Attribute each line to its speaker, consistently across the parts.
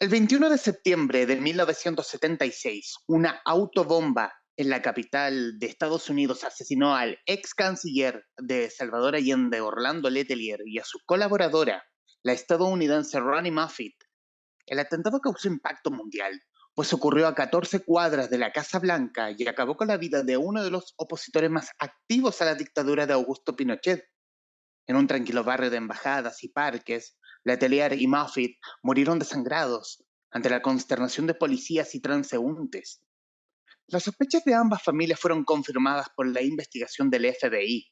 Speaker 1: El 21 de septiembre de 1976, una autobomba en la capital de Estados Unidos asesinó al ex canciller de Salvador Allende, Orlando Letelier, y a su colaboradora, la estadounidense Ronnie Moffitt. El atentado causó impacto mundial, pues ocurrió a 14 cuadras de la Casa Blanca y acabó con la vida de uno de los opositores más activos a la dictadura de Augusto Pinochet. En un tranquilo barrio de embajadas y parques, Letelier y Moffitt murieron desangrados ante la consternación de policías y transeúntes. Las sospechas de ambas familias fueron confirmadas por la investigación del FBI.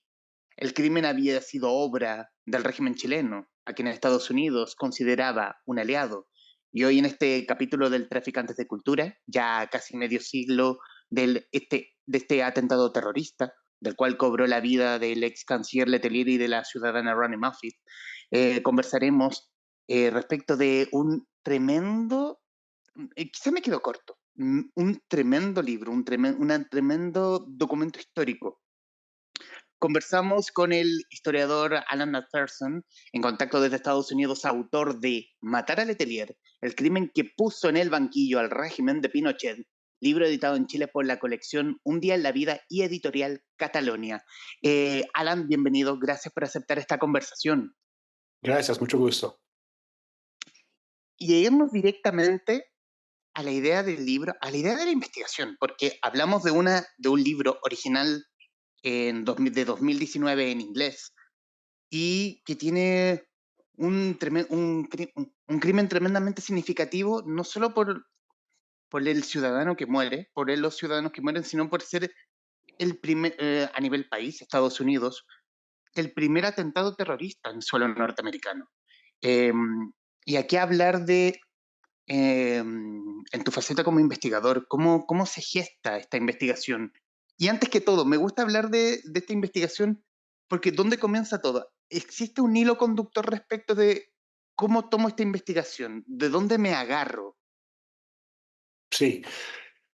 Speaker 1: El crimen había sido obra del régimen chileno, a quien Estados Unidos consideraba un aliado. Y hoy en este capítulo del Traficantes de Cultura, ya casi medio siglo de este atentado terrorista, del cual cobró la vida del ex canciller Letelier y de la ciudadana Ronnie Moffitt, conversaremos respecto de un tremendo, quizá me quedo corto, un tremendo libro, un tremendo documento histórico. Conversamos con el historiador Alan Macpherson, en contacto desde Estados Unidos, autor de Matar a Letelier, el crimen que puso en el banquillo al régimen de Pinochet, libro editado en Chile por la colección Un día en la vida y editorial Catalonia. Alan, bienvenido, gracias por aceptar esta conversación.
Speaker 2: Gracias, mucho gusto.
Speaker 1: Y irnos directamente a la idea del libro, a la idea de la investigación, porque hablamos de un libro original de 2019 en inglés, y que tiene un crimen tremendamente significativo, no solo por el ciudadano que muere, por los ciudadanos que mueren, sino por ser el primer, a nivel país, Estados Unidos, el primer atentado terrorista en suelo norteamericano. Eh, y aquí hablar de, en tu faceta como investigador, cómo se gesta esta investigación. Y antes que todo, me gusta hablar de esta investigación porque ¿dónde comienza todo? ¿Existe un hilo conductor respecto de cómo tomo esta investigación? ¿De dónde me agarro?
Speaker 2: Sí,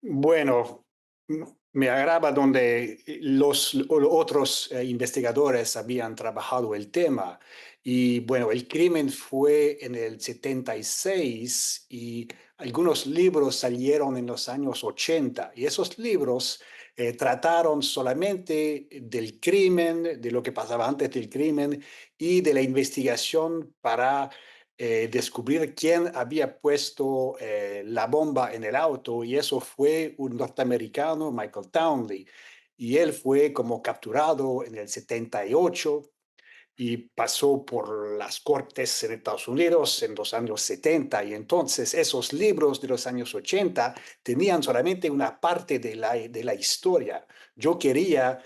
Speaker 2: bueno, me agrada donde los otros investigadores habían trabajado el tema. Y bueno, el crimen fue en el 76 y algunos libros salieron en los años 80. Y esos libros trataron solamente del crimen, de lo que pasaba antes del crimen y de la investigación para descubrir quién había puesto la bomba en el auto, y eso fue un norteamericano, Michael Townley, y él fue como capturado en el 78 y pasó por las cortes en Estados Unidos en los años 70, y entonces esos libros de los años 80 tenían solamente una parte de la historia. Yo quería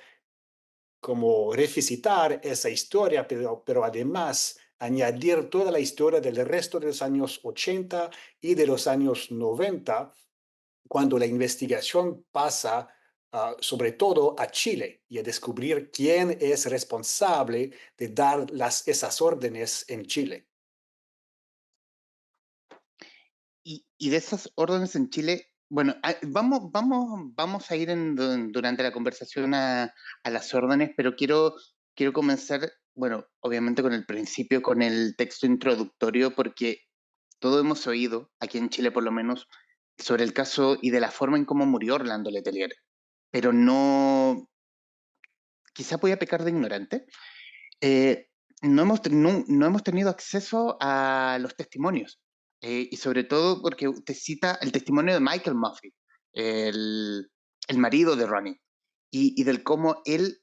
Speaker 2: como revisitar esa historia, pero además añadir toda la historia del resto de los años 80 y de los años 90, cuando la investigación pasa sobre todo a Chile y a descubrir quién es responsable de dar esas órdenes en Chile.
Speaker 1: Y de esas órdenes en Chile, bueno, vamos a ir durante la conversación a las órdenes, pero quiero comenzar, bueno, obviamente con el principio, con el texto introductorio, porque todo hemos oído, aquí en Chile por lo menos, sobre el caso y de la forma en cómo murió Orlando Letelier, pero no, quizá voy a pecar de ignorante. Eh, no hemos tenido acceso a los testimonios, y sobre todo porque usted cita el testimonio de Michael Moffitt, el, el marido de Ronnie, y del cómo él,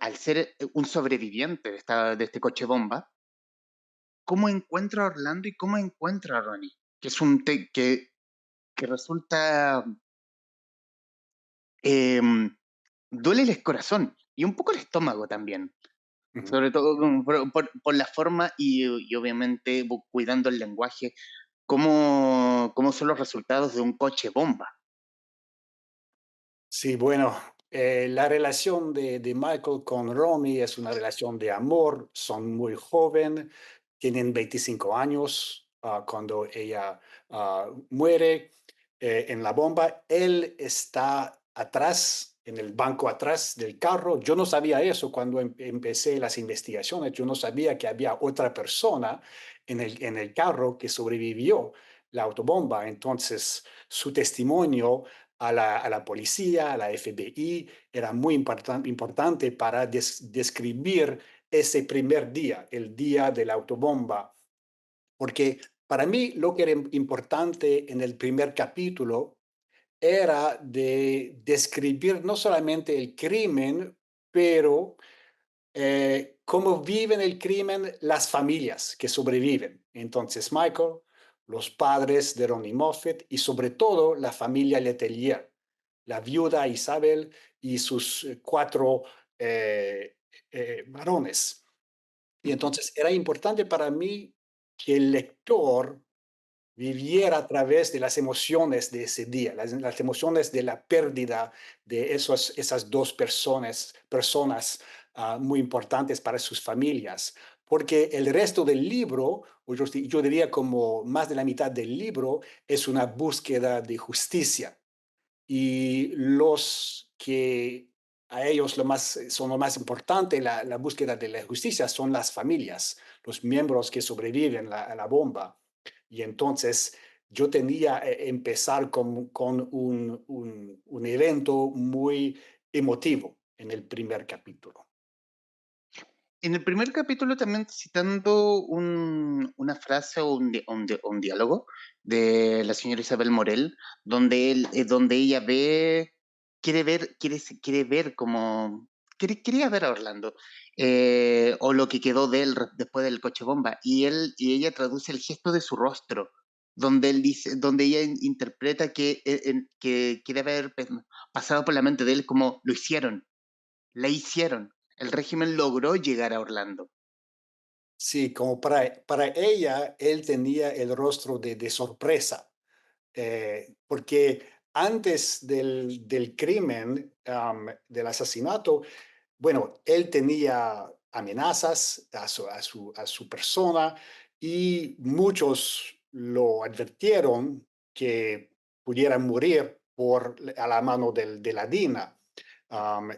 Speaker 1: al ser un sobreviviente de este coche bomba, cómo encuentra a Orlando y cómo encuentra a Ronnie, que es que resulta, eh, duele el corazón y un poco el estómago también.
Speaker 2: Ujú.
Speaker 1: Sobre todo por la forma y obviamente cuidando el lenguaje, cómo son los resultados de un coche bomba.
Speaker 2: Sí, bueno, la relación de Michael con Romy es una relación de amor. Son muy joven, tienen 25 años cuando ella muere en la bomba. Él está atrás, en el banco atrás del carro. Yo no sabía eso cuando empecé las investigaciones. Yo no sabía que había otra persona en el carro que sobrevivió. la autobomba. Entonces, su testimonio a la policía, a la FBI, era muy importante para describir ese primer día, el día de la autobomba, porque para mí lo que era importante en el primer capítulo era de describir no solamente el crimen, pero cómo viven el crimen las familias que sobreviven. Entonces, Michael, los padres de Ronnie Moffett y sobre todo la familia Letelier, la viuda Isabel y sus cuatro varones. Y entonces era importante para mí que el lector viviera a través de las emociones de ese día, las emociones de la pérdida de esas dos personas muy importantes para sus familias. Porque el resto del libro, o yo diría como más de la mitad del libro, es una búsqueda de justicia. Y los que a ellos son lo más importante, la búsqueda de la justicia, son las familias, los miembros que sobreviven a la bomba. Y entonces yo tenía que empezar con un evento muy emotivo en el primer capítulo.
Speaker 1: En el primer capítulo también citando una frase o un diálogo de la señora Isabel Morel, donde ella quiere ver como, quería ver a Orlando, o lo que quedó de él después del coche bomba, y ella traduce el gesto de su rostro, donde ella interpreta que quiere haber pasado por la mente de él como lo hicieron, la hicieron. El régimen logró llegar a Orlando.
Speaker 2: Sí, como para ella, él tenía el rostro de sorpresa, porque antes del crimen, del asesinato, bueno, él tenía amenazas a su persona y muchos lo advirtieron que pudiera morir a la mano de la DINA. Am,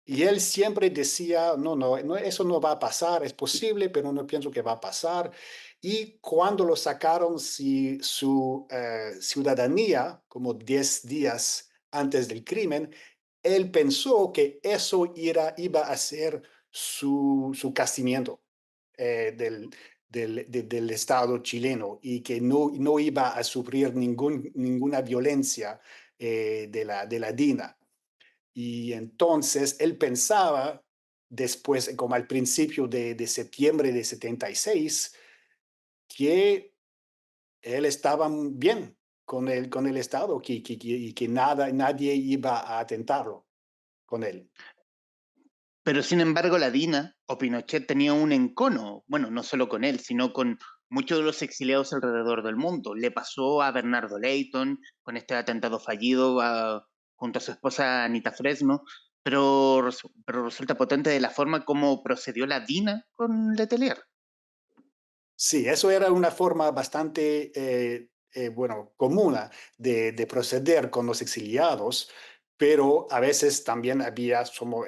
Speaker 2: y él siempre decía, no, eso no va a pasar, es posible, pero no pienso que va a pasar. Y cuando lo sacaron su ciudadanía, como 10 días antes del crimen, él pensó que eso iba a ser su casamiento del Estado chileno y que no iba a sufrir ninguna violencia de la DINA. Y entonces él pensaba, después, como al principio de septiembre de 76, que él estaba bien con el Estado y que nadie iba a atentarlo con él.
Speaker 1: Pero sin embargo, la DINA o Pinochet tenía un encono, bueno, no solo con él, sino con muchos de los exiliados alrededor del mundo. Le pasó a Bernardo Leighton con este atentado fallido junto a su esposa Anita Fresno, pero resulta potente de la forma como procedió la DINA con Letelier.
Speaker 2: Sí, eso era una forma bastante, bueno, común de proceder con los exiliados, pero a veces también había como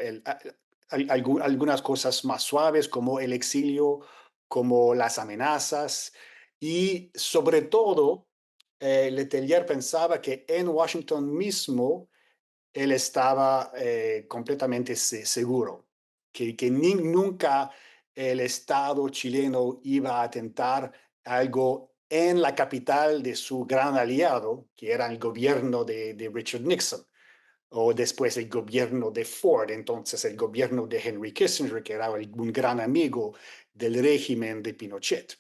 Speaker 2: algunas cosas más suaves, como el exilio, como las amenazas, y sobre todo, Letelier pensaba que en Washington mismo él estaba completamente seguro, que nunca el Estado chileno iba a atentar algo en la capital de su gran aliado, que era el gobierno de Richard Nixon, o después el gobierno de Ford, entonces el gobierno de Henry Kissinger, que era un gran amigo del régimen de Pinochet.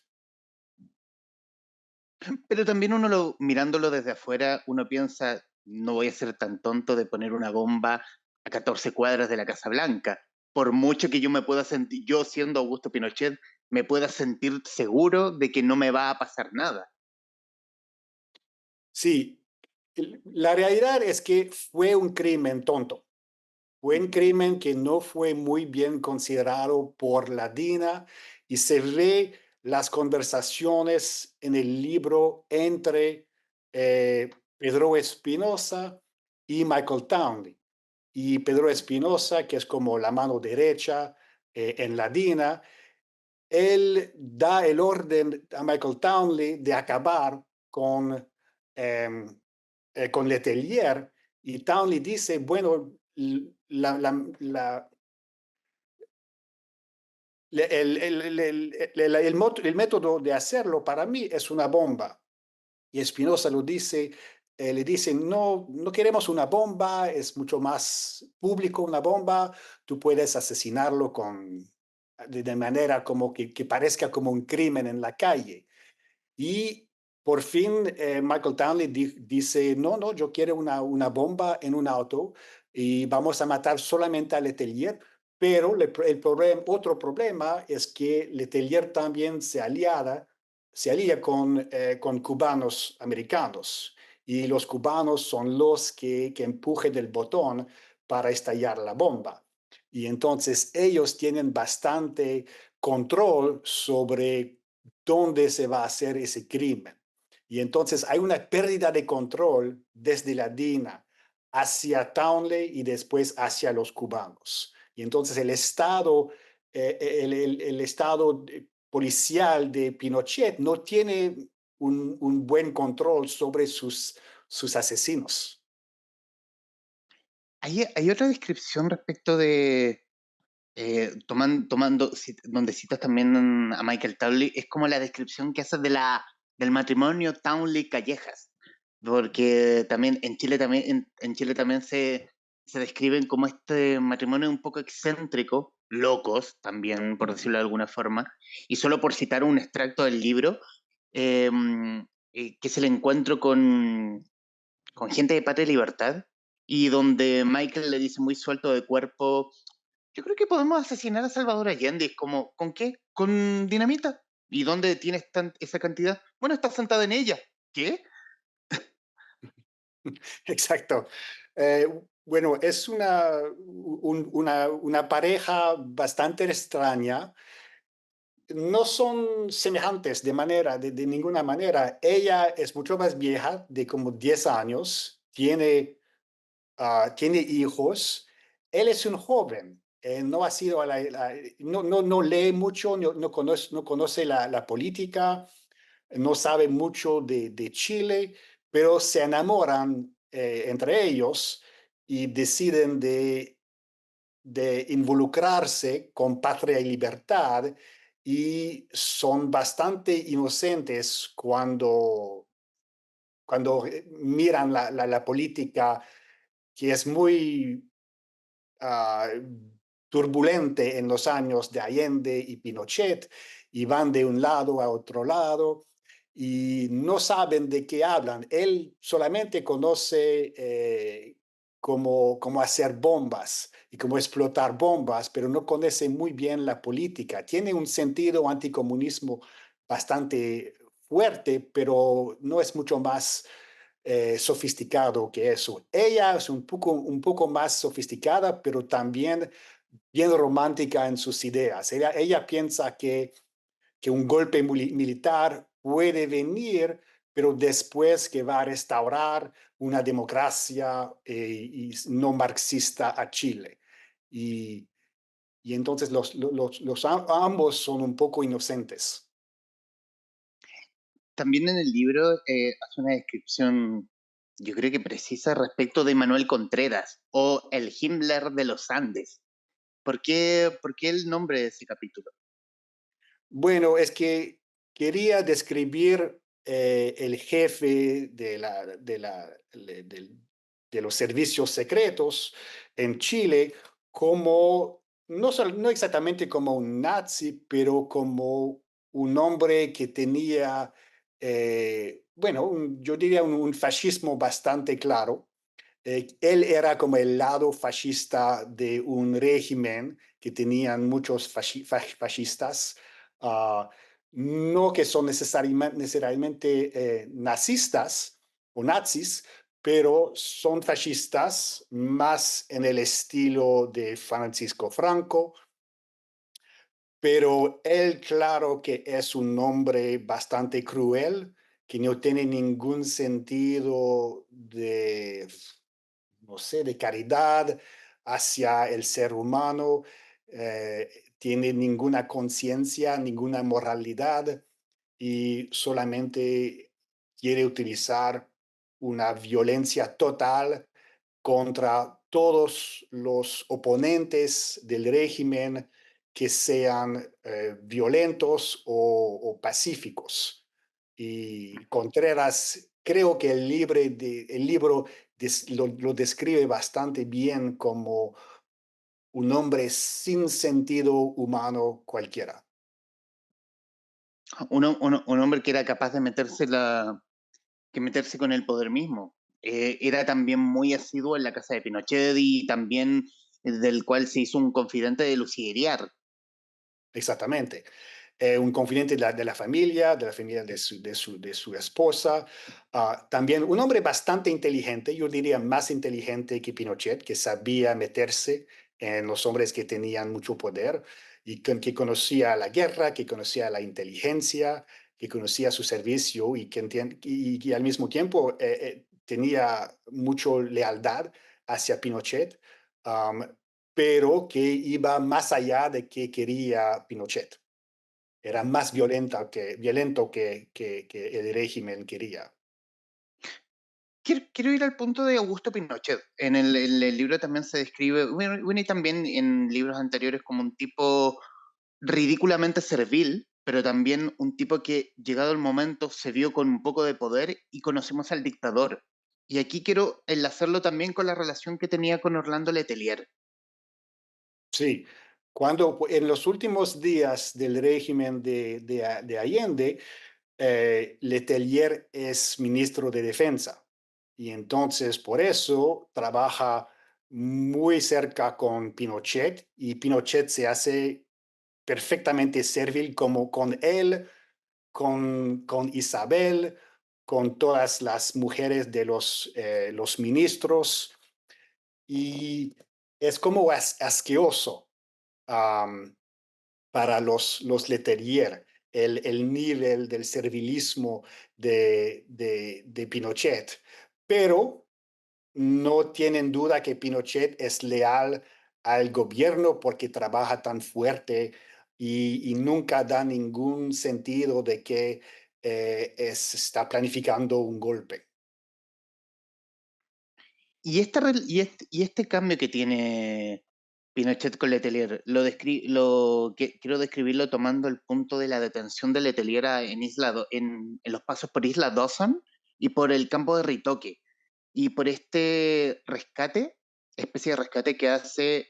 Speaker 1: Pero también mirándolo desde afuera, uno piensa, no voy a ser tan tonto de poner una bomba a 14 cuadras de la Casa Blanca. Por mucho que yo me pueda sentir, yo siendo Augusto Pinochet, me pueda sentir seguro de que no me va a pasar nada.
Speaker 2: Sí, la realidad es que fue un crimen tonto. Fue un crimen que no fue muy bien considerado por la DINA y se ve las conversaciones en el libro entre Pedro Espinosa y Michael Townley. Y Pedro Espinosa, que es como la mano derecha en la DINA, él da el orden a Michael Townley de acabar con Letelier, y Townley dice, bueno, el método de hacerlo para mí es una bomba. Y Spinoza le dice, no, no queremos una bomba, es mucho más público una bomba, tú puedes asesinarlo de manera como que parezca como un crimen en la calle. Y por fin Michael Townley dice, no, no, yo quiero una bomba en un auto y vamos a matar solamente a Letelier, pero otro problema es que Letelier también se alía con cubanos americanos y los cubanos son los que empujen el botón para estallar la bomba. Y entonces ellos tienen bastante control sobre dónde se va a hacer ese crimen. Y entonces hay una pérdida de control desde la DINA hacia Townley y después hacia los cubanos. Y entonces el estado policial de Pinochet no tiene un buen control sobre sus asesinos.
Speaker 1: Hay otra descripción respecto de, donde citas también a Michael Townley, es como la descripción que haces del matrimonio Townley-Callejas, porque también en Chile también se describen como este matrimonio un poco excéntrico, locos también, por decirlo de alguna forma, y solo por citar un extracto del libro, eh, que es el encuentro con gente de Patria y Libertad, y donde Michael le dice muy suelto de cuerpo, yo creo que podemos asesinar a Salvador Allende. Es como, ¿con qué? ¿Con dinamita? ¿Y dónde tienes esa cantidad? Bueno, está sentada en ella. ¿Qué?
Speaker 2: Exacto. Eh, bueno, es una pareja bastante extraña. No son semejantes de ninguna manera. Ella es mucho más vieja, de como 10 años, tiene hijos. Él es un joven. No ha sido no lee mucho, no conoce la política, no sabe mucho de Chile, pero se enamoran entre ellos y deciden de involucrarse con Patria y Libertad y son bastante inocentes cuando miran la política que es muy turbulente en los años de Allende y Pinochet y van de un lado a otro lado y no saben de qué hablan. Él solamente conoce cómo hacer bombas y cómo explotar bombas, pero no conoce muy bien la política. Tiene un sentido anticomunismo bastante fuerte, pero no es mucho más sofisticado que eso. Ella es un poco más sofisticada, pero también bien romántica en sus ideas. Ella piensa que un golpe militar puede venir, pero después que va a restaurar una democracia y no marxista a Chile. Y, y entonces ambos son un poco inocentes.
Speaker 1: También en el libro hace una descripción, yo creo que precisa, respecto de Manuel Contreras o el Himmler de los Andes. Por qué el nombre de ese capítulo?
Speaker 2: Bueno, es que quería describir el jefe de los servicios secretos en Chile como, no exactamente como un nazi, pero como un hombre que tenía, bueno, yo diría un fascismo bastante claro. Él era como el lado fascista de un régimen que tenían muchos fascistas, uh, no que son necesariamente nazistas o nazis, pero son fascistas más en el estilo de Francisco Franco, pero él claro que es un hombre bastante cruel, que no tiene ningún sentido no sé, de caridad hacia el ser humano, tiene ninguna conciencia, ninguna moralidad y solamente quiere utilizar una violencia total contra todos los oponentes del régimen que sean violentos o pacíficos. Y Contreras, creo que el libro lo describe bastante bien como un hombre sin sentido humano cualquiera.
Speaker 1: Un hombre que era capaz de que meterse con el poder mismo. Era también muy asiduo en la casa de Pinochet y también del cual se hizo un confidente de Lucía.
Speaker 2: Exactamente. Un confidente de la familia de su esposa. También un hombre bastante inteligente, yo diría más inteligente que Pinochet, que sabía meterse en los hombres que tenían mucho poder y que conocía la guerra, que conocía la inteligencia, que conocía su servicio y al mismo tiempo tenía mucha lealtad hacia Pinochet. um, pero que iba más allá de que quería Pinochet. Era más violento que el régimen quería.
Speaker 1: Quiero ir al punto de Augusto Pinochet. En el libro también se describe, bueno, y también en libros anteriores, como un tipo ridículamente servil, pero también un tipo que, llegado el momento, se vio con un poco de poder y conocemos al dictador. Y aquí quiero enlazarlo también con la relación que tenía con Orlando Letelier.
Speaker 2: Sí, cuando en los últimos días del régimen de Allende, Letelier es ministro de Defensa y entonces por eso trabaja muy cerca con Pinochet y Pinochet se hace perfectamente servil como con él, con Isabel, con todas las mujeres de los ministros y es como asqueoso um, para los Letelier el nivel del servilismo de Pinochet, pero no tienen duda que Pinochet es leal al gobierno porque trabaja tan fuerte y nunca da ningún sentido de que está planificando un golpe.
Speaker 1: Y este cambio que tiene Pinochet con Letelier, quiero describirlo tomando el punto de la detención de Letelier en los pasos por Isla Dawson y por el campo de Ritoque, y por este rescate, especie de rescate que hace,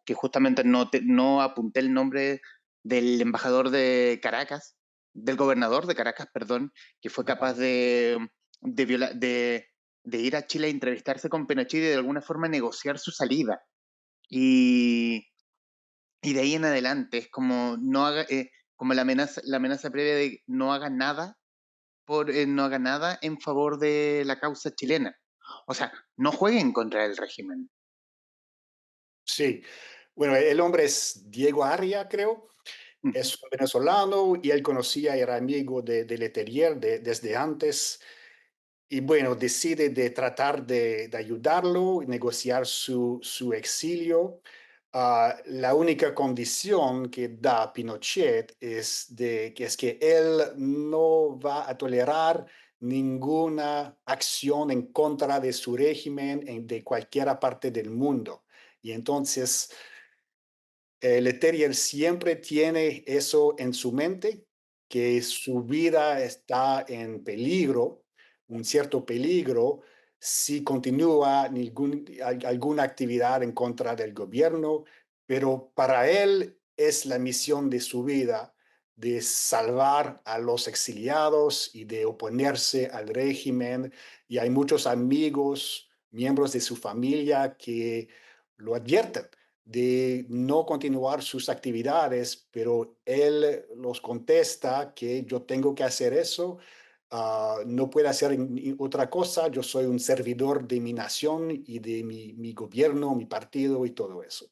Speaker 1: que justamente no apunté el nombre del embajador de Caracas, del gobernador de Caracas, perdón, que fue capaz de, viola- de ir a Chile a entrevistarse con Pinochet y de alguna forma negociar su salida. Y, y de ahí en adelante es como como la amenaza previa de no haga nada en favor de la causa chilena. O sea, no jueguen contra el régimen.
Speaker 2: Sí, bueno, el hombre es Diego Aria, creo.
Speaker 1: Ujú.
Speaker 2: Es un venezolano y él conocía, era amigo de Letelier desde antes. Y bueno, decide de tratar de ayudarlo, negociar su exilio. La única condición que da Pinochet es que él no va a tolerar ninguna acción en contra de su régimen de cualquier parte del mundo. Y entonces Letelier siempre tiene eso en su mente, que su vida está en peligro, un cierto peligro, si continúa alguna actividad en contra del gobierno, pero para él es la misión de su vida de salvar a los exiliados y de oponerse al régimen. Y hay muchos amigos, miembros de su familia que lo advierten de no continuar sus actividades, pero él los contesta que yo tengo que hacer eso, no puedo hacer otra cosa, yo soy un servidor de mi nación y de mi gobierno, mi partido y todo eso.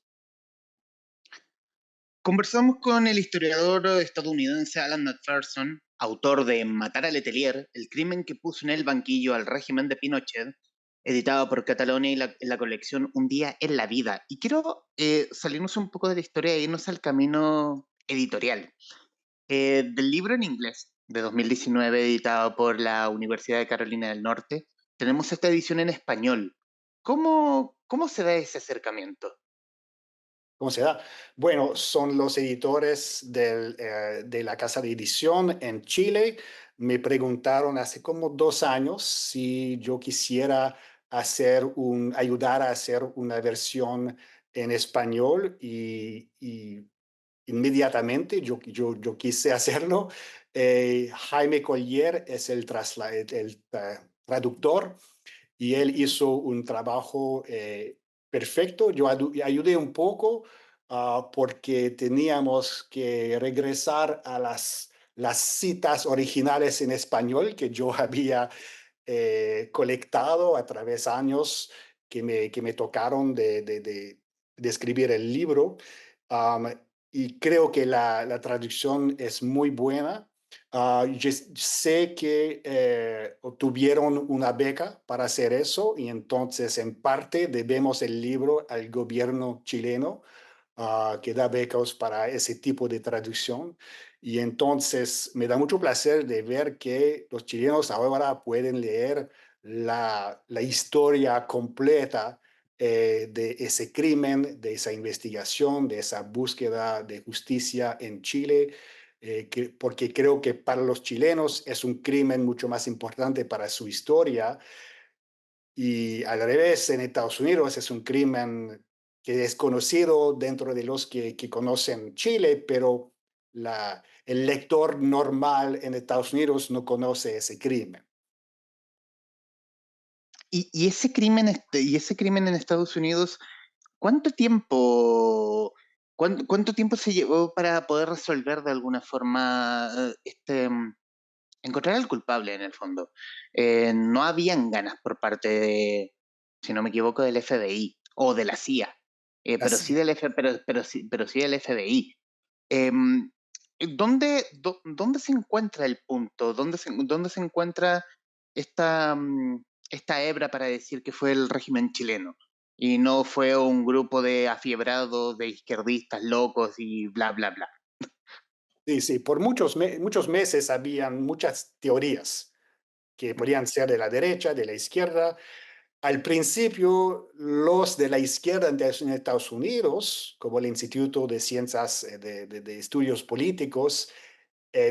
Speaker 1: Conversamos con el historiador estadounidense Alan McPherson, autor de Matar a Letelier, el crimen que puso en el banquillo al régimen de Pinochet, editado por Catalonia y en la colección Un día en la vida. Y quiero salirnos un poco de la historia e irnos al camino editorial del libro en inglés. de 2019, editado por la Universidad de Carolina del Norte. Tenemos esta edición en español. ¿Cómo se da ese acercamiento?
Speaker 2: ¿Cómo se da? Bueno, son los editores de la casa de edición en Chile. Me preguntaron hace como 2 años si yo quisiera ayudar a hacer una versión en español y inmediatamente yo quise hacerlo. Jaime Collier es el traductor y él hizo un trabajo perfecto. Yo ayudé un poco porque teníamos que regresar a las citas originales en español que yo había colectado a través de años que me tocaron de escribir el libro. Am, y creo que la traducción es muy buena. Yo sé que obtuvieron una beca para hacer eso y entonces en parte debemos el libro al gobierno chileno que da becas para ese tipo de traducción. Y entonces me da mucho placer de ver que los chilenos ahora pueden leer la historia completa de ese crimen, de esa investigación, de esa búsqueda de justicia en Chile, porque creo que para los chilenos es un crimen mucho más importante para su historia y al revés, en Estados Unidos es un crimen que es conocido dentro de los que conocen Chile, pero el lector normal en Estados Unidos no conoce ese crimen.
Speaker 1: Y ese crimen en Estados Unidos, ¿cuánto tiempo, cuánto tiempo se llevó para poder resolver de alguna forma, encontrar al culpable en el fondo? No habían ganas por parte de, si no me equivoco, del FBI o de la CIA, pero sí
Speaker 2: Así.
Speaker 1: pero sí del FBI. Em, ¿Dónde se encuentra el punto? ¿Dónde se encuentra esta, esta hebra para decir que fue el régimen chileno y no fue un grupo de afiebrados, de izquierdistas locos y bla, bla, bla?
Speaker 2: Sí, sí, por muchos meses habían muchas teorías que podían ser de la derecha, de la izquierda. Al principio, los de la izquierda en Estados Unidos, como el Instituto de Ciencias de Estudios Políticos,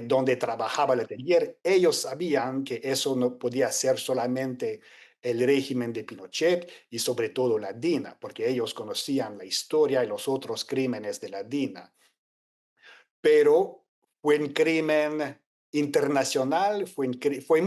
Speaker 2: donde trabajaba Letelier, ellos sabían que eso no podía ser solamente el régimen de Pinochet y sobre todo la DINA, porque ellos conocían la historia y los otros crímenes de la DINA. Pero fue un crimen internacional, fueron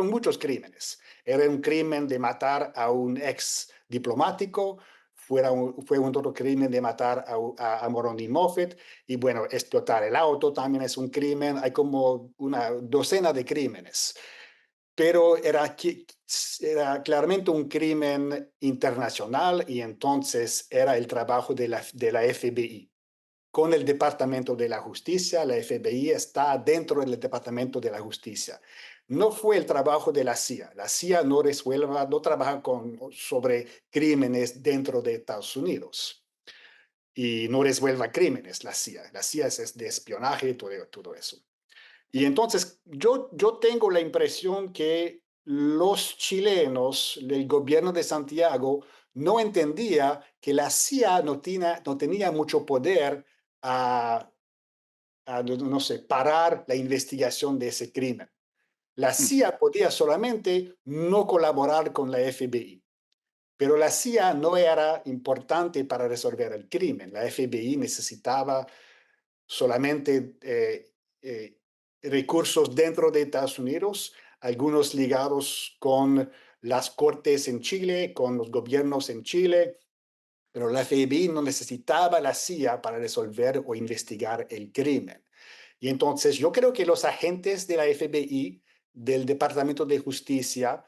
Speaker 2: muchos crímenes. Era un crimen de matar a un ex diplomático, fue un otro crimen de matar a Moroni Moffett, y bueno, explotar el auto también es un crimen, hay como una docena de crímenes, pero era claramente un crimen internacional y entonces era el trabajo de la FBI con el Departamento de la Justicia. La FBI está dentro del Departamento de la Justicia. No fue el trabajo de la CIA. La CIA no trabaja sobre crímenes dentro de Estados Unidos y no resuelva crímenes la CIA. La CIA es de espionaje y todo eso. Y entonces yo tengo la impresión que los chilenos, el gobierno de Santiago, no entendía que la CIA no tenía mucho poder a, no sé, parar la investigación de ese crimen. La CIA podía solamente no colaborar con la FBI, pero la CIA no era importante para resolver el crimen. La FBI necesitaba solamente recursos dentro de Estados Unidos, algunos ligados con las cortes en Chile, con los gobiernos en Chile, pero la FBI no necesitaba la CIA para resolver o investigar el crimen. Y entonces yo creo que los agentes de la FBI, del Departamento de Justicia,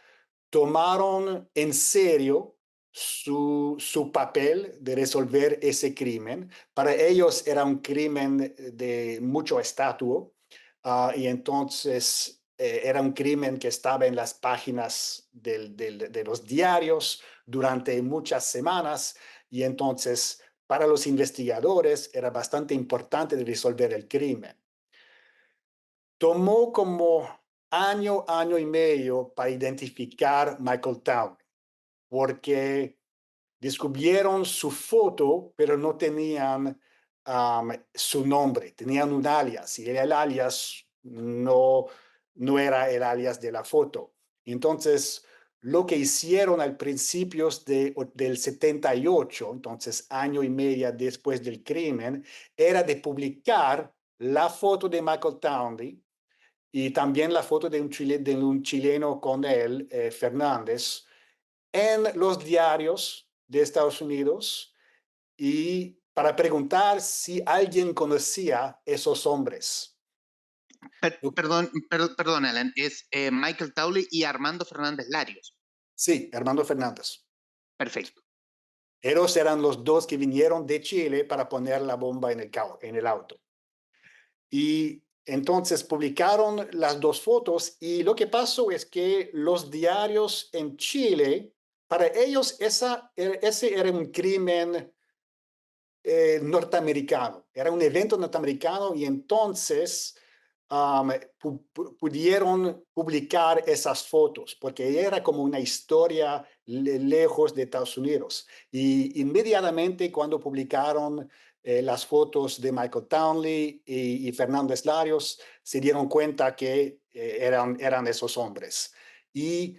Speaker 2: tomaron en serio su papel de resolver ese crimen. Para ellos era un crimen de mucho estatuto, y entonces era un crimen que estaba en las páginas de los diarios durante muchas semanas y entonces para los investigadores era bastante importante de resolver el crimen. Tomó como año y medio para identificar Michael Town, porque descubrieron su foto, pero no tenían su nombre, tenían un alias y el alias no era el alias de la foto. Entonces, lo que hicieron al principios del 78, entonces año y medio después del crimen, era de publicar la foto de Michael Townley y también la foto de un chileno con él, Fernández, en los diarios de Estados Unidos y para preguntar si alguien conocía esos hombres.
Speaker 1: Perdón, Alan, es Michael Townley y Armando Fernández Larios.
Speaker 2: Sí, Armando Fernández.
Speaker 1: Perfecto.
Speaker 2: Ellos eran los dos que vinieron de Chile para poner la bomba en el auto. Y entonces publicaron las dos fotos y lo que pasó es que los diarios en Chile, para ellos ese era un crimen norteamericano, era un evento norteamericano y entonces pudieron publicar esas fotos porque era como una historia lejos de Estados Unidos. Y inmediatamente cuando publicaron las fotos de Michael Townley y Fernández Larios, se dieron cuenta que eran esos hombres. Y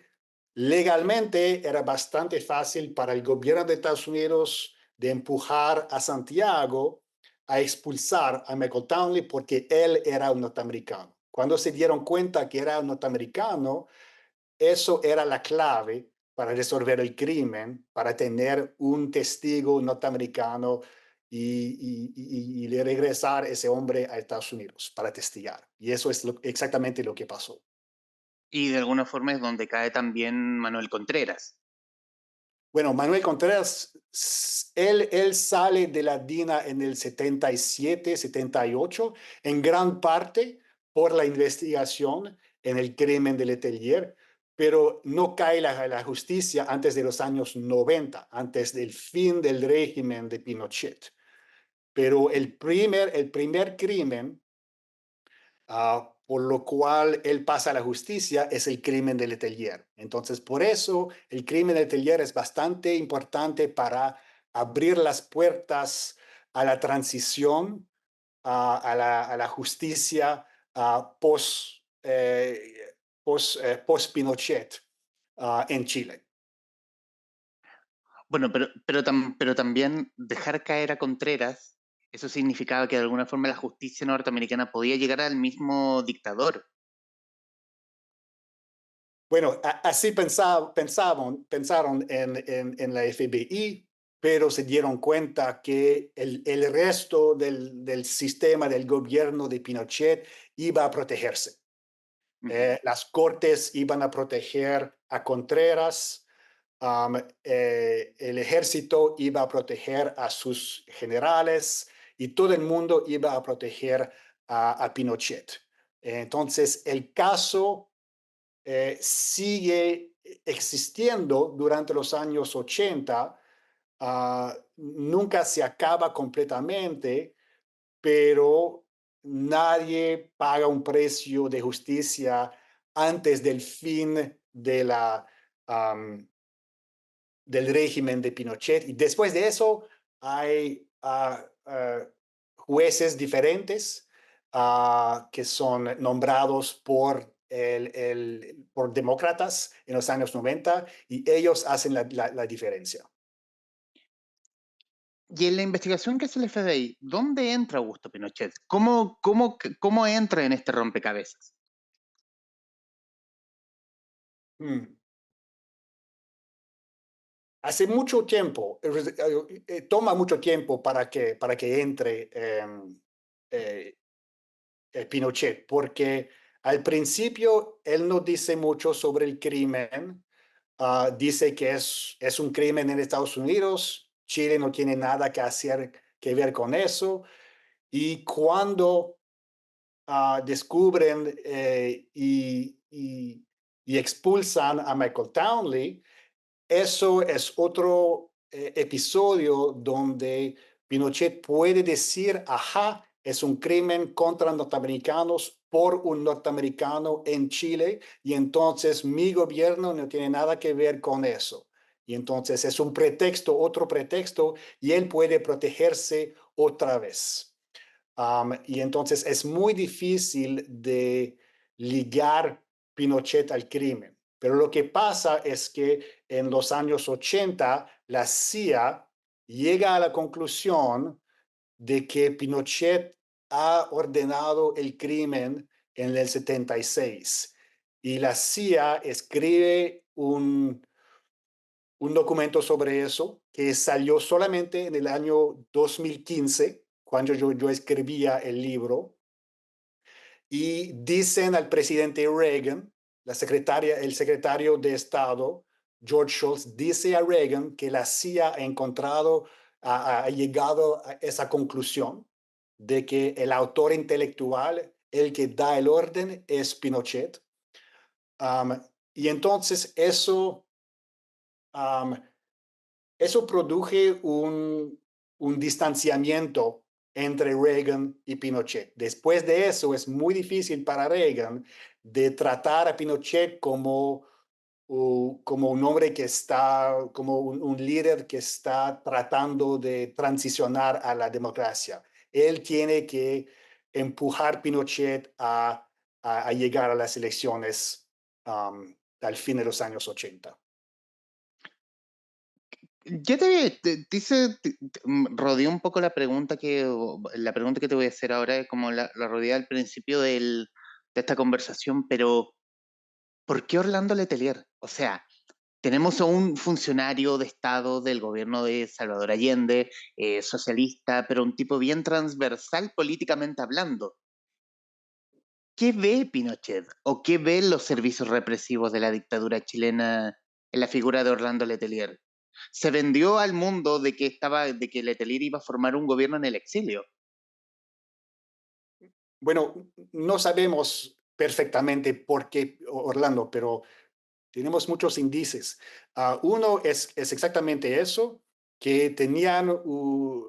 Speaker 2: legalmente era bastante fácil para el gobierno de Estados Unidos de empujar a Santiago a expulsar a Michael Townley porque él era un norteamericano. Cuando se dieron cuenta que era un norteamericano, eso era la clave para resolver el crimen, para tener un testigo norteamericano y regresar ese hombre a Estados Unidos para testigar. Y eso es exactamente lo que pasó.
Speaker 1: Y de alguna forma es donde cae también Manuel Contreras.
Speaker 2: Bueno, Manuel Contreras, él sale de la DINA en el 77, 78, en gran parte por la investigación en el crimen de Letelier, pero no cae la justicia antes de los años 90, antes del fin del régimen de Pinochet. Pero el primer crimen por lo cual él pasa a la justicia es el crimen de Letelier. Entonces, por eso el crimen de Letelier es bastante importante para abrir las puertas a la transición, a la justicia post, post Pinochet en Chile.
Speaker 1: Bueno, pero también dejar caer a Contreras, eso significaba que de alguna forma la justicia norteamericana podía llegar al mismo dictador.
Speaker 2: Bueno, así pensaron en la FBI, pero se dieron cuenta que el resto del sistema del gobierno de Pinochet iba a protegerse.
Speaker 1: Ujú.
Speaker 2: Las cortes iban a proteger a Contreras, el ejército iba a proteger a sus generales y todo el mundo iba a proteger a Pinochet. Entonces, el caso sigue existiendo durante los años 80, nunca se acaba completamente, pero nadie paga un precio de justicia antes del fin del régimen de Pinochet. Y después de eso hay jueces diferentes que son nombrados por demócratas en los años 90 y ellos hacen la diferencia.
Speaker 1: Y en la investigación que hace el FBI, ¿dónde entra Augusto Pinochet? ¿Cómo entra en este rompecabezas?
Speaker 2: Hmm. Hace mucho tiempo, toma mucho tiempo para que entre eh, Pinochet, porque al principio él no dice mucho sobre el crimen. Dice que es un crimen en Estados Unidos, Chile no tiene nada que ver con eso, y cuando descubren y expulsan a Michael Townley, eso es otro episodio donde Pinochet puede decir, ajá, es un crimen contra norteamericanos por un norteamericano en Chile y entonces mi gobierno no tiene nada que ver con eso. Y entonces es un pretexto, otro pretexto, y él puede protegerse otra vez. Y entonces es muy difícil de ligar Pinochet al crimen. Pero lo que pasa es que en los años 80 la CIA llega a la conclusión de que Pinochet ha ordenado el crimen en el 76 y la CIA escribe un documento sobre eso que salió solamente en el año 2015, cuando yo escribía el libro, y dicen al presidente Reagan, el secretario de Estado, George Shultz, dice a Reagan que la CIA ha encontrado, ha llegado a esa conclusión de que el autor intelectual, el que da el orden, es Pinochet. Um, y entonces um, eso produjo un distanciamiento entre Reagan y Pinochet. Después de eso, es muy difícil para Reagan de tratar a Pinochet como un hombre que está, como un líder que está tratando de transicionar a la democracia. Él tiene que empujar Pinochet a llegar a las elecciones al fin de los años 80.
Speaker 1: Ya rodeé un poco la pregunta que te voy a hacer ahora, es como la rodeé al principio de esta conversación, pero ¿por qué Orlando Letelier? O sea, tenemos a un funcionario de Estado del gobierno de Salvador Allende, socialista, pero un tipo bien transversal políticamente hablando. ¿Qué ve Pinochet o qué ven los servicios represivos de la dictadura chilena en la figura de Orlando Letelier? Se vendió al mundo de que Letelier iba a formar un gobierno en el exilio.
Speaker 2: Bueno, no sabemos perfectamente por qué Orlando, pero tenemos muchos índices. Uno es exactamente eso, que tenían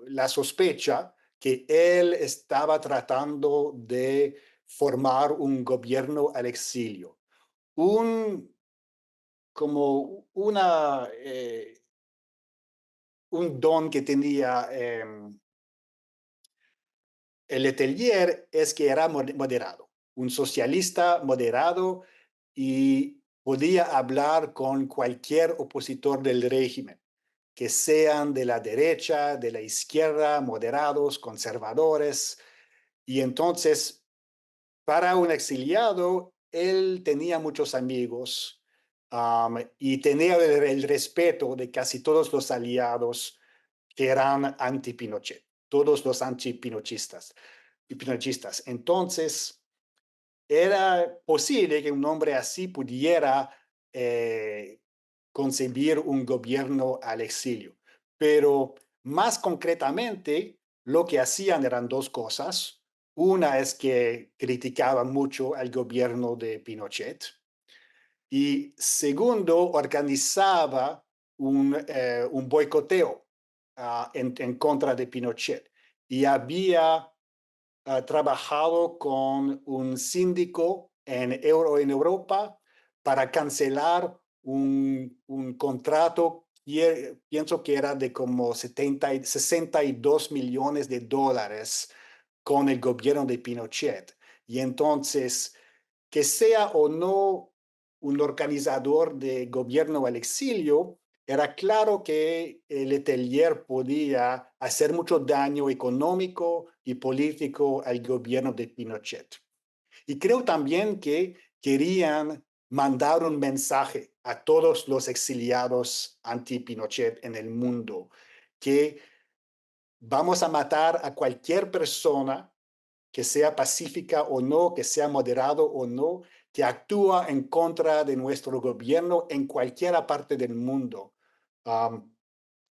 Speaker 2: la sospecha que él estaba tratando de formar un gobierno al exilio. Un, como un don que tenía el Letelier es que era moderado, un socialista moderado y podía hablar con cualquier opositor del régimen, que sean de la derecha, de la izquierda, moderados, conservadores. Y entonces, para un exiliado, él tenía muchos amigos y tenía el respeto de casi todos los aliados que eran anti-Pinochet, todos los anti-pinochistas y pinochistas. Entonces, era posible que un hombre así pudiera eh, concebir un gobierno al exilio. Pero más concretamente, lo que hacían eran dos cosas. Una es que criticaban mucho al gobierno de Pinochet y segundo, organizaba un boicoteo en contra de Pinochet. Y había trabajado con un síndico en Europa para cancelar un contrato, pienso que era de como 62 millones de dólares con el gobierno de Pinochet. Y entonces, que sea o no un organizador de gobierno al exilio, era claro que el Letelier podía hacer mucho daño económico y político al gobierno de Pinochet. Y creo también que querían mandar un mensaje a todos los exiliados anti-Pinochet en el mundo, que vamos a matar a cualquier persona que sea pacífica o no, que sea moderado o no, que actúa en contra de nuestro gobierno en cualquier parte del mundo, um,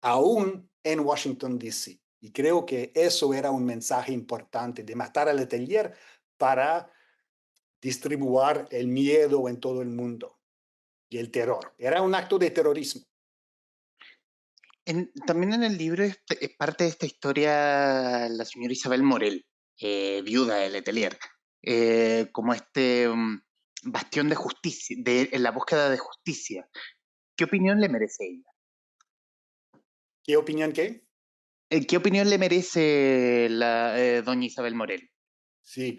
Speaker 2: aún en Washington, D.C. Y creo que eso era un mensaje importante de matar al Letelier para distribuir el miedo en todo el mundo y el terror. Era un acto de terrorismo.
Speaker 1: También en el libro es parte de esta historia la señora Isabel Morel, viuda de Letelier. como este bastión de justicia, en la búsqueda de justicia. ¿Qué opinión le merece ella?
Speaker 2: ¿Qué opinión qué?
Speaker 1: ¿Qué opinión le merece la doña Isabel Morel?
Speaker 2: Sí.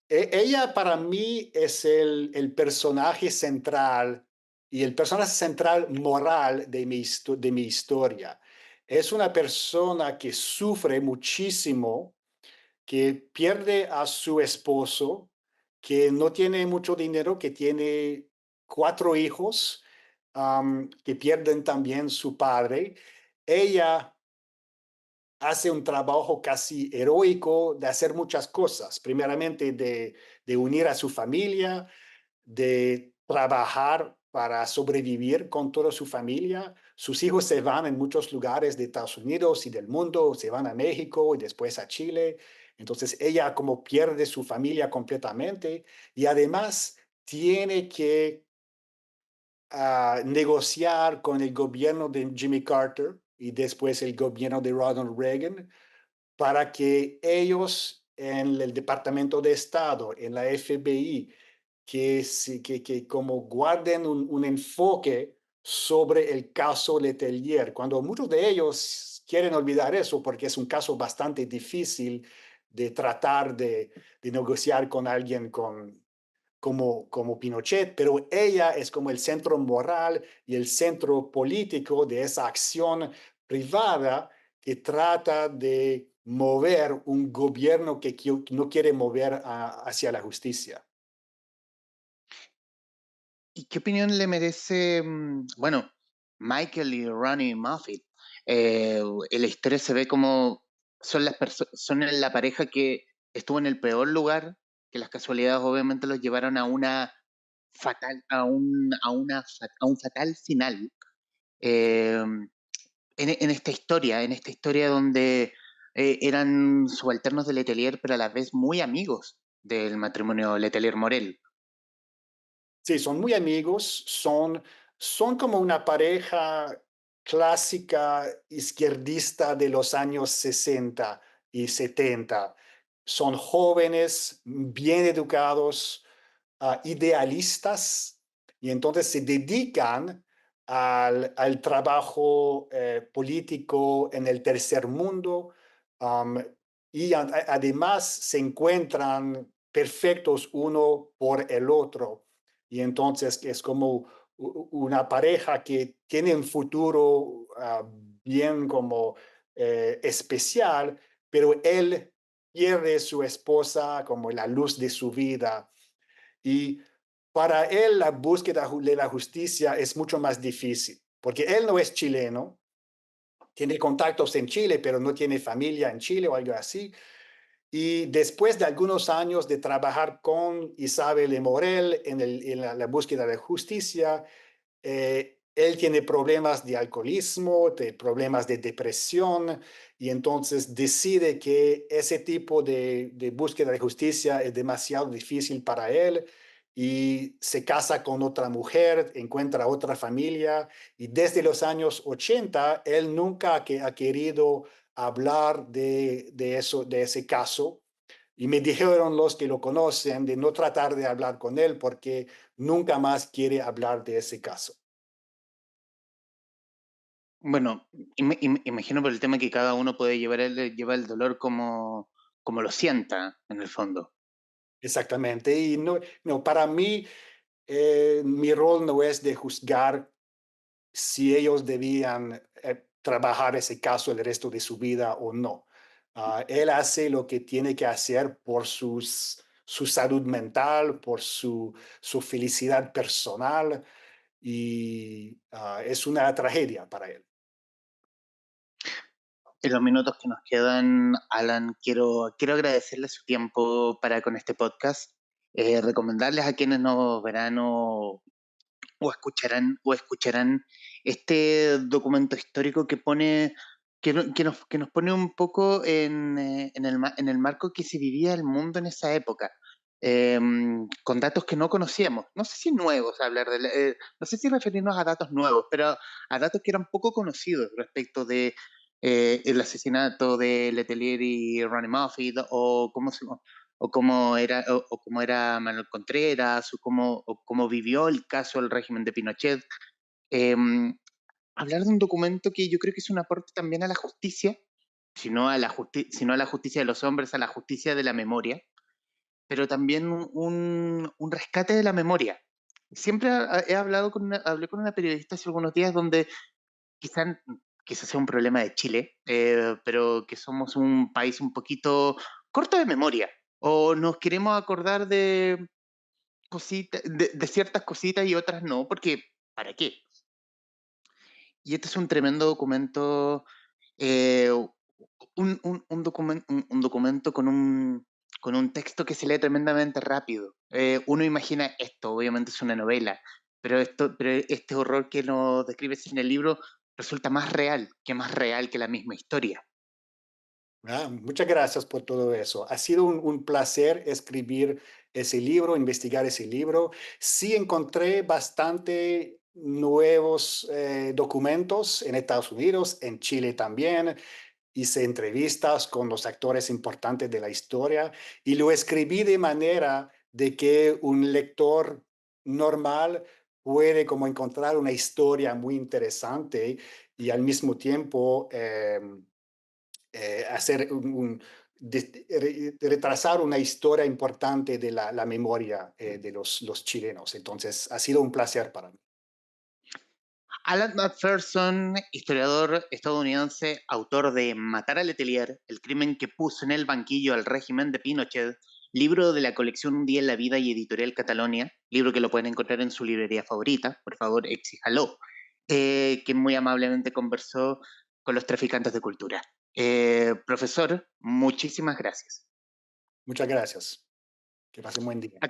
Speaker 2: Ella para mí es el personaje central y el personaje central moral de mi historia. Es una persona que sufre muchísimo, que pierde a su esposo, que no tiene mucho dinero, que tiene 4 hijos, que pierden también su padre. Ella hace un trabajo casi heroico de hacer muchas cosas. Primeramente, de unir a su familia, de trabajar para sobrevivir con toda su familia. Sus hijos se van en muchos lugares de Estados Unidos y del mundo, se van a México y después a Chile. Entonces ella como pierde su familia completamente y además tiene que negociar con el gobierno de Jimmy Carter y después el gobierno de Ronald Reagan para que ellos en el Departamento de Estado, en la FBI, que como guarden un enfoque sobre el caso Letelier, cuando muchos de ellos quieren olvidar eso porque es un caso bastante difícil de tratar de negociar con alguien como Pinochet, pero ella es como el centro moral y el centro político de esa acción privada que trata de mover un gobierno que no quiere mover hacia la justicia.
Speaker 1: ¿Y qué opinión le merece, bueno, Michael y Ronnie Moffat? En la historia se ve como son la pareja que estuvo en el peor lugar, que las casualidades obviamente los llevaron a una fatal, a un fatal final. Eh, en esta historia donde eran subalternos de Letelier, pero a la vez muy amigos del matrimonio Letelier-Morel.
Speaker 2: Sí, son muy amigos, son como una pareja clásica izquierdista de los años 60 y 70. Son jóvenes, bien educados, idealistas, y entonces se dedican al trabajo político en el tercer mundo, um, y además se encuentran perfectos uno por el otro. Y entonces es como una pareja que tiene un futuro bien como especial, pero él pierde su esposa como la luz de su vida. Y para él la búsqueda de la justicia es mucho más difícil, porque él no es chileno, tiene contactos en Chile, pero no tiene familia en Chile o algo así. Y después de algunos años de trabajar con Isabel Morel en la búsqueda de justicia, él tiene problemas de alcoholismo, de problemas de depresión, y entonces decide que ese tipo de búsqueda de justicia es demasiado difícil para él y se casa con otra mujer, encuentra otra familia, y desde los años 80 él nunca ha querido hablar de eso, de ese caso. Y me dijeron los que lo conocen de no tratar de hablar con él porque nunca más quiere hablar de ese caso.
Speaker 1: Bueno, imagino por el tema que cada uno puede lleva el dolor como lo sienta, en el fondo.
Speaker 2: Exactamente. Y no, para mí, mi rol no es de juzgar si ellos debían trabajar ese caso el resto de su vida o no. Él hace lo que tiene que hacer por su salud mental, por su felicidad personal, y es una tragedia para él.
Speaker 1: En los minutos que nos quedan, Alan, quiero agradecerle su tiempo para con este podcast, recomendarles a quienes nos verán o escucharán este documento histórico que pone que nos pone un poco en el marco que se vivía el mundo en esa época, con datos que no conocíamos. No sé si nuevos, no sé si referirnos a datos nuevos, pero a datos que eran poco conocidos respecto de el asesinato de Letelier y Ronnie Moffat, o cómo era Manuel Contreras, o cómo vivió el caso del régimen de Pinochet. Em, Hablar de un documento que yo creo que es un aporte también a la justicia, sino a la justicia de los hombres, a la justicia de la memoria, pero también un rescate de la memoria. Siempre he hablado hablé con una periodista hace algunos días donde quizás quizás sea un problema de Chile, pero que somos un país un poquito corto de memoria, o nos queremos acordar de, de ciertas cositas y otras no, porque ¿para qué? Y este es un tremendo documento, eh, un documento con un texto que se lee tremendamente rápido. Uno imagina esto, obviamente es una novela, pero este horror que nos describes en el libro resulta más real que la misma historia.
Speaker 2: Muchas gracias por todo eso. Ha sido un placer escribir ese libro, investigar ese libro. Sí encontré bastante nuevos documentos en Estados Unidos, en Chile también. Hice entrevistas con los actores importantes de la historia y lo escribí de manera de que un lector normal puede como encontrar una historia muy interesante y al mismo tiempo hacer retrasar una historia importante de la memoria de los chilenos. Entonces, ha sido un placer para mí.
Speaker 1: Alan Macpherson, historiador estadounidense, autor de Matar a Letelier, el crimen que puso en el banquillo al régimen de Pinochet, libro de la colección Un día en la vida y editorial Catalonia, libro que lo pueden encontrar en su librería favorita, por favor, exíjalo, que muy amablemente conversó con los traficantes de cultura. Profesor, muchísimas gracias.
Speaker 2: Muchas gracias. Que pasen buen día.